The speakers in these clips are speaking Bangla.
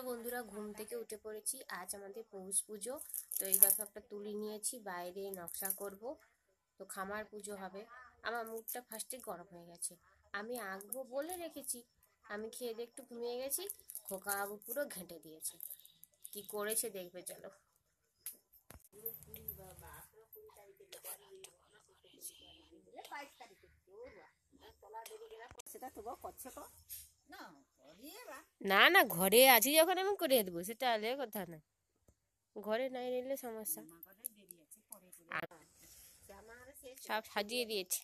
বন্ধুরা ঘুম থেকে উঠে পড়েছি। আজ আমাদের পৌষ পুজো। তো এই দেখো একটা তুলি নিয়েছি, বাইরে নকশা করব। তো খামার পুজো হবে। আমার মুখটা ফার্স্টে গরম হয়ে গেছে, আমি আঁকবো বলে রেখেছি। আমি খেয়ে দিয়ে একটু ঘুমিয়ে গেছি, খোকা বাবু পুরো ঘেঁটে দিয়েছে। কি করেছে দেখবে চলো। না না, ঘরে আছি যখন আমি করে দেবো, সেটা আলাদা কথা না। ঘরে নাই নিলে সমস্যা। সব সাজিয়ে দিয়েছে।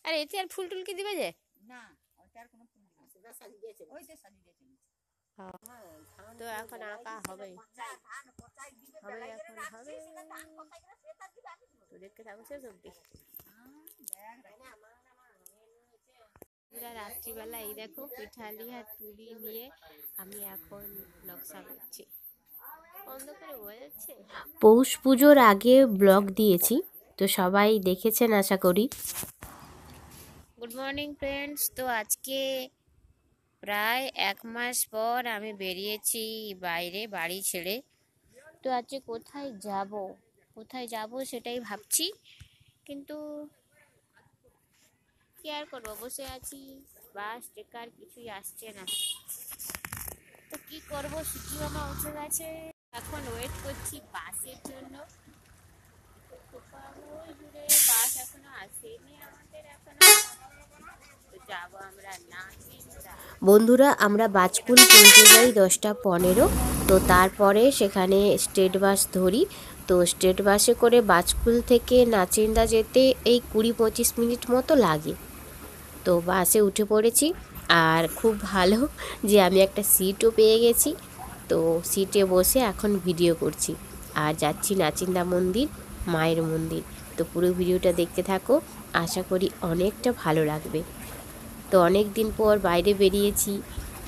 আর এতে আর ফুল টুল কি দিবে যে? না, তো এখন আঁকা হবে, এখন হবে। তো দেখতে থাকো শেষ অব্দি। রাত্রিবেলা এই দেখো পিঠালি আর তুলি নিয়ে আমি এখন নকশা করছি। বন্ধ করে বোঝাচ্ছে। পৌষ পুজোর আগে ব্লগ দিয়েছি, তো সবাই দেখেছেন আশা করি। Good morning friends. তো আজকে প্রায় 1 মাস পর আমি বেরিয়েছি বাইরে, বাড়ি ছেড়ে। তো আজকে কোথায় যাব সেটাই ভাবছি, কিন্তু কি আর করবো, বসে আছি। বাস ট্রেকার কিছুই আসছে না, তো কি করবো। সিটি মামা উঠে গেছে, এখন ওয়েট করছি বাসের জন্য। বাস এখনো আসেনি আমাদের, এখনো যাবো আমরা নাচিন্দা। বন্ধুরা আমরা বাজকুল পৌঁছে যাই 10টা 15। তো তারপরে সেখানে স্টেট বাস ধরি। তো স্টেট বাসে করে বাজকুল থেকে নাচিন্দা যেতে এই 20-25 মিনিট মতো লাগে। তো বাসে উঠে পড়েছি, আর খুব ভালো যে আমি একটা সিটও পেয়ে গেছি। তো সিটে বসে এখন ভিডিও করছি, আর যাচ্ছি নাচিন্দা মন্দির, মায়ের মন্দির। তো পুরো ভিডিওটা দেখতে থাকো, আশা করি অনেকটা ভালো লাগবে। তো অনেক দিন পর বাইরে বেরিয়েছি,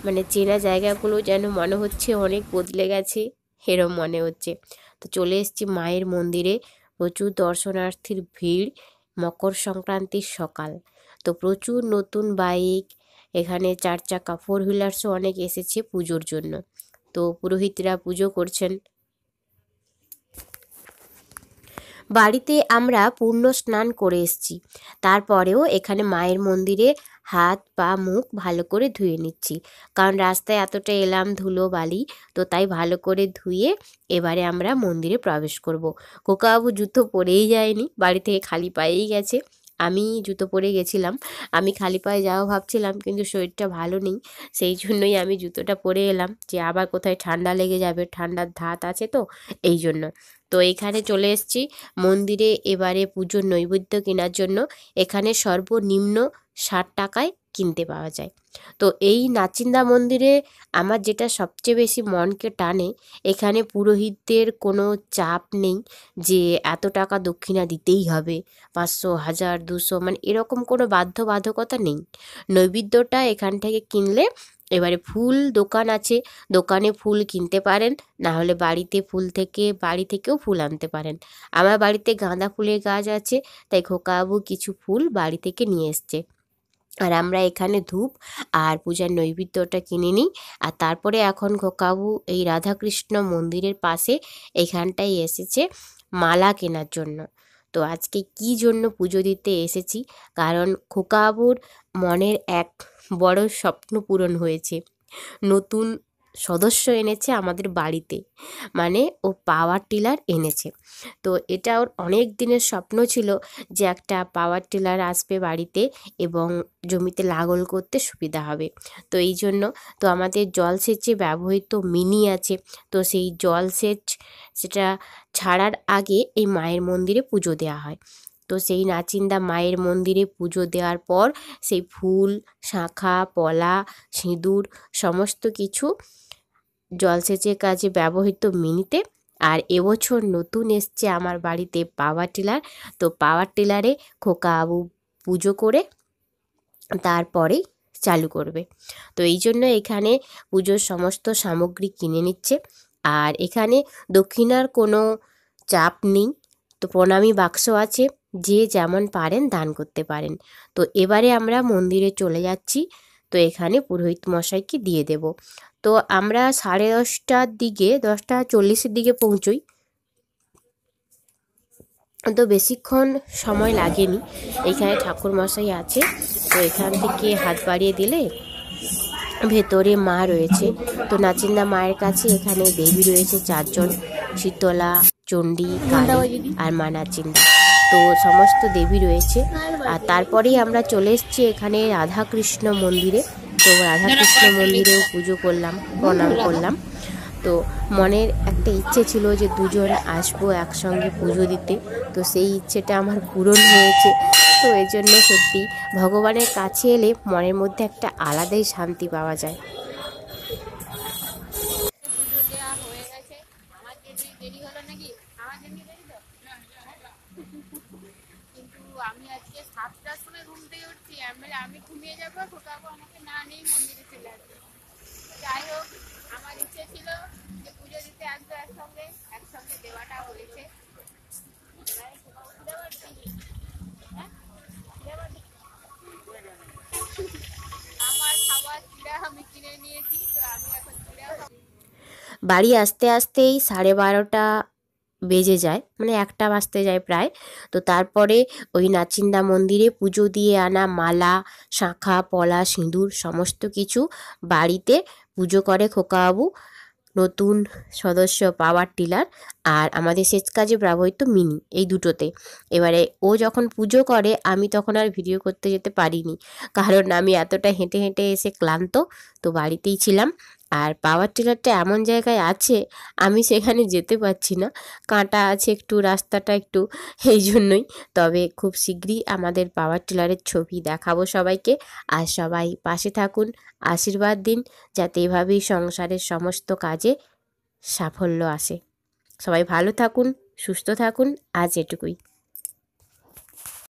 মানে চেনা জায়গাগুলো যেন মনে হচ্ছে অনেক বদলে গেছে, এরম মনে হচ্ছে। তো চলে এসেছি মায়ের মন্দিরে, প্রচুর দর্শনার্থীর ভিড়, মকর সংক্রান্তির সকাল। তো প্রচুর নতুন বাইক, এখানে 4 চাকা 4 হুইলার্সও অনেক এসেছে পুজোর জন্য। তো পুরোহিতরা পুজো করছেন। বাড়িতে আমরা পূর্ণ স্নান করে এসেছি, তারপরেও এখানে মায়ের মন্দিরে হাত পা মুখ ভালো করে ধুয়ে নিচ্ছি, কারণ রাস্তায় এতটা এলাম ধুলো বালি, তো তাই ভালো করে ধুয়ে এবারে আমরা মন্দিরে প্রবেশ করব। খোকাবাবু জুতো পরেই যায়নি, বাড়ি থেকে খালি পায়েই গেছে। আমি জুতো পরে গেছিলাম, আমি খালি পায়ে যাওয়া ভাবছিলাম, কিন্তু শরীরটা ভালো নেই, সেই জন্যই আমি জুতোটা পরে এলাম, যে আবার কোথায় ঠান্ডা লেগে যাবে, ঠান্ডার ধাত আছে তো এই জন্য। তো এইখানে চলে এসেছি মন্দিরে এবারে পুজোর নৈবেদ্য কেনার জন্য। এখানে সর্বনিম্ন 60 টাকায় কিনতে পাওয়া যায়। তো এই নাচিন্দা মন্দিরে আমার যেটা সবচেয়ে বেশি মনকে টানে, এখানে পুরোহিতদের কোনো চাপ নেই যে এত টাকা দক্ষিণা দিতেই হবে, 500 1000 200, মানে এরকম কোনো বাধ্যবাধকতা নেই। নৈবেদ্যটা এখান থেকে কিনলে, এবারে ফুল দোকান আছে, দোকানে ফুল কিনতে পারেন, না হলে বাড়ি থেকেও ফুল আনতে পারেন। আমার বাড়িতে গাঁদা ফুলের গাছ আছে, তাই খোকাবাবু কিছু ফুল বাড়ি থেকে নিয়ে এসছে। আর আমরা এখানে ধূপ আর পূজার নৈবেদ্যটা কিনে নিই। আর তারপরে এখন খোকাবাবু এই রাধাকৃষ্ণ মন্দিরের পাশে এইখানটায় এসেছে মালা কেনার জন্য। তো আজকে কি জন্য পুজো দিতে এসেছি, কারণ খোকাবাবুর মনের এক বড় স্বপ্ন পূরণ হয়েছে। নতুন সদস্য এনেছে আমাদের বাড়িতে, মানে ও পাওয়ার টিলার এনেছে। তো এটা ওর অনেক দিনের স্বপ্ন ছিল যে একটা পাওয়ার টিলার আসবে বাড়িতে এবং জমিতে লাঙল করতে সুবিধা হবে। তো এই জন্য, তো আমাদের জলসেচে ব্যবহৃত মিনি আছে, তো সেই জলসেচ সেটা ছাড়ার আগে এই মায়ের মন্দিরে পুজো দেওয়া হয়। তো সেই নাচিন্দা মায়ের মন্দিরে পুজো দেওয়ার পর সেই ফুল শাঁখা পলা সিঁদুর সমস্ত কিছু জলসেচের কাজে ব্যবহৃত মিনিতে। আর এবছর নতুন এসছে আমার বাড়িতে পাওয়ার টিলার। তো পাওয়ার টিলারে খোকাবাবু পুজো করে তারপরেই চালু করবে। তো এই জন্য এখানে পুজোর সমস্ত সামগ্রী কিনে নিচ্ছে। আর এখানে দক্ষিণার কোনো চাপ নেই, তো প্রণামী বাক্স আছে, যে যেমন পারেন দান করতে পারেন। তো এবারে আমরা মন্দিরে চলে যাচ্ছি। তো তো এখানে পুরোহিত মশাইকে দিয়ে দেব। তো আমরা 10:30টার দিকে 10:40-এর দিকে পৌঁছই, তো বেশিক্ষণ সময় লাগেনি। এখানে ঠাকুর মশাই আছে, তো এখান থেকে হাত বাড়িয়ে দিলে ভেতরে মা রয়েছে। তো নাচিন্দা মায়ের কাছে এখানে দেবী রয়েছে 4জন, শীতলা, চণ্ডী, কালী আর মা নাচিন্দা। তো সমস্ত দেবী রয়েছে। আর তারপরেই আমরা চলে এসেছি এখানে রাধাকৃষ্ণ মন্দিরে। তো রাধাকৃষ্ণ মন্দিরেও পুজো করলাম, প্রণাম করলাম। তো মনের একটা ইচ্ছে ছিল যে দুজন আসবো একসঙ্গে পুজো দিতে, তো সেই ইচ্ছেটা আমার পূরণ হয়েছে। তো এই জন্য সত্যি ভগবানের কাছে এলে মনের মধ্যে একটা আলাদাই শান্তি পাওয়া যায়। পুজো দেওয়া হয়ে গেছে। আমার দেরি হলো নাকি? আমার জন্য দেরি তো? কিন্তু আমি আজকে 7টার সময় ঘুম থেকে উঠছি, আমি ঘুমিয়ে যাবো, খোকাবো আমাকে না নেই মন্দিরে চলে আসবে। যাই হোক, আমার ইচ্ছে ছিল যে পুজো দিতে আসবো একসঙ্গে, একসঙ্গে দেওয়াটা হয়েছে। আমার খাবার চিড়া আমি কিনে নিয়েছি, তো আমি এখন চিড়া খাবো। বাড়ি আসতে আসতেই 12:30 বেজে যায়, মানে 1টা বাজতে যায় প্রায়। তো তারপরে ওই নাচিন্দা মন্দিরে পুজো দিয়ে আনা মালা, শাঁখা, পলা, সিঁদুর সমস্ত কিছু বাড়িতে পুজো করে খোকাবাবু, নতুন সদস্য পাওয়ার টিলার আর আমাদের সেচ কাজে ব্যবহৃত মিনি, এই দুটোতে। এবারে ও যখন পুজো করে আমি তখন আর ভিডিও করতে যেতে পারিনি, কারণ আমি এতটা হেঁটে হেঁটে এসে ক্লান্ত, তো বাড়িতেই ছিলাম। আর পাওয়ার টিলারটা এমন জায়গায় আছে আমি সেখানে যেতে পারছি না, কাঁটা আছে একটু, রাস্তাটা একটু, এই জন্যই। তবে খুব শীঘ্রই আমাদের পাওয়ার টিলারের ছবি দেখাবো সবাইকে। আর সবাই পাশে থাকুন, আশীর্বাদ দিন, যাতে এভাবেই সংসারের সমস্ত কাজে সাফল্য আসে। সবাই ভালো থাকুন, সুস্থ থাকুন, আজ এটুকুই।